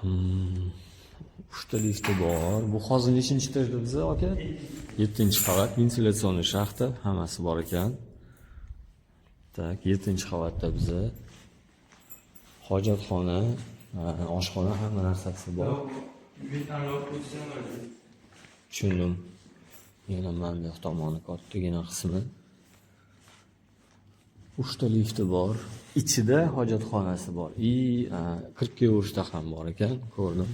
Uchta lifti bor. Bu hozir nechinchi etajda biza aka? 7-qavat, ventilyatsionni shaxta, hammasi bor ekan. Tak, 7-qavatda biza hojatxona, oshxona, hamma narsasi bor. Tushundim. Yana mana bu tomoni kattagina qismi. 3ta lifti bor. Ichida hojatxonasi bor. Kirib kelaverishda ham bor ekan, ko'rdim.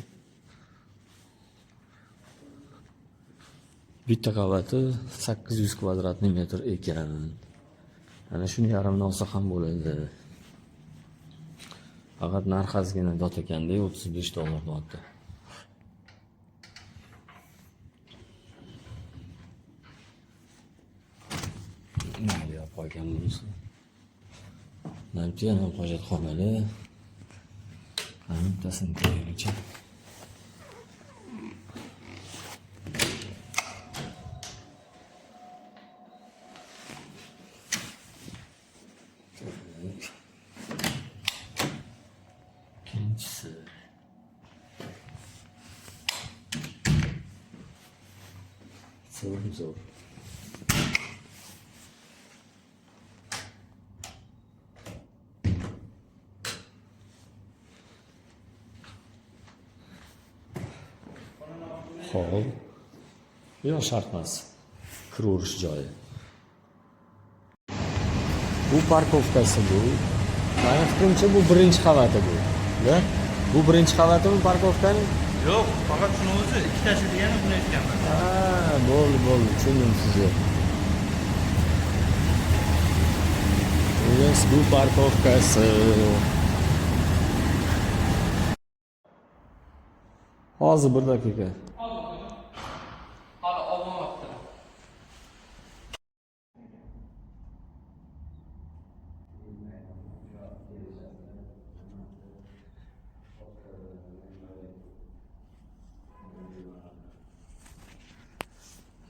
Bitta qavati 800 kvadrat metr ekan. Ana shuni yarimdan olsa ham bo'ladi. Faqat narx ozgina dot ekanda, $35 dotda. Nima deyap qo'ygan bunisi? Namchi yana hojatxonali. Bittasini ko'raylikchi. İkincisi. Zor. Hol. Yo'q, shart emas. Kiraverish joyi. Bu parkovkasi bu. Meni fikrimcha bu birinchi qavati bu. Da? Bu birinchi qavatimi parkovkaning? Yo'q, faqat shuni o'zi ikkitasi degani buni aytganman. Bo'ldi, tushundim sizni. Bu parkovkasi. Hozir 1 daqiqa. Hali olmoqda.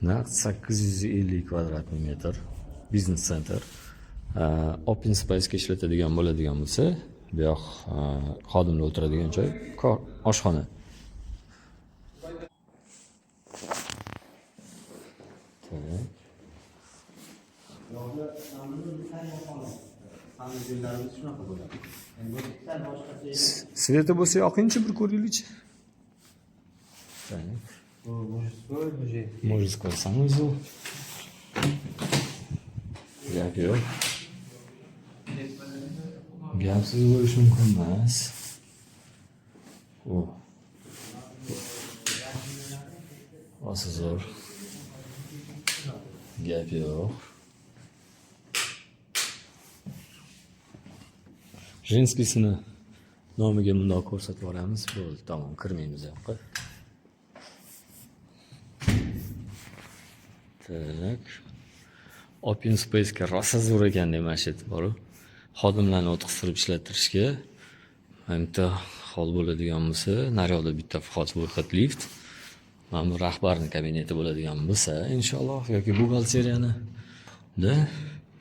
Naq 850 kvadrat metr biznes center. Open space ga ishlatadigan bo'ladigan bo'lsa, bu yoq xodimlar o'tiradigan joy, oshxona. Sveti bo'lsa yoqingchi, bir ko'ringchi. Мужской санузел. Gap yo'q. Gapsiz bo'lishi mumkin emas. Osi zo'r. Gap yo'q. Jenskiysini nomiga bundoq ko'rsatib yuboramiz. Bo'ldi, tamom, kirmaymiz yoqqa. Tak. Open space ga rosa zo'r ekan demashit bor-ku. Xodimlarni o'tiqtirib ishlattirishga bitta hol bo'ladigan bo'lsa, naryoqda bitta vxod выход lift. Mana bu rahbarning kabineti bo'ladigan bo'lsa, inshaalloh yoki buxgalteriyani da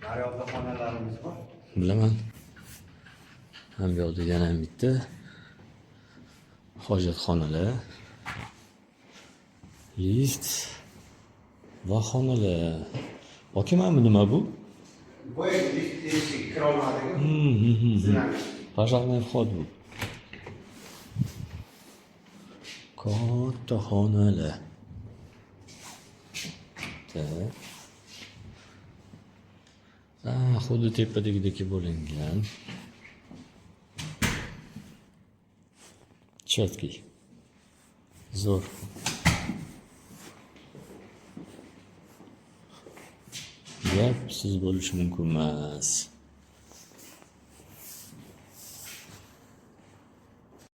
Naryoqda xonalarimiz bor. Bilaman. Ham yoqda yana bitta hojatxonalar, lift va xonalar. Bakayım bu nima bu? Bu lift kirolmadiki. Пожарный вход bu. Katta xonalar. Xuddi tepadagidek bo'lingan. Четкий. Zo'r. Gapsiz bo'lishi mumkin emas.